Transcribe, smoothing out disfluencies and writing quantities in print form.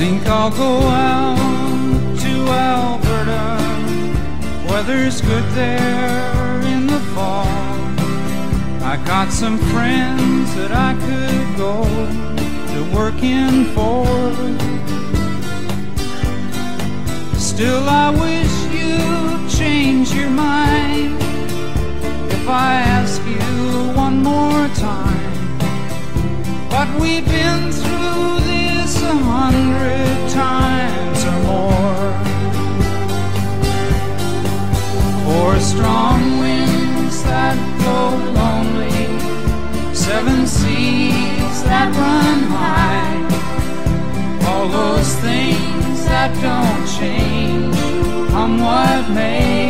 Think I'll go out to Alberta. Weather's good there in the fall. I got some friends that I could go to working for. Still I wish you'd change your mind if I ask you one more time. But we've been through this 100 times or more. For strong winds that blow lonely, 7 seas that run high, all those things that don't change, come what may.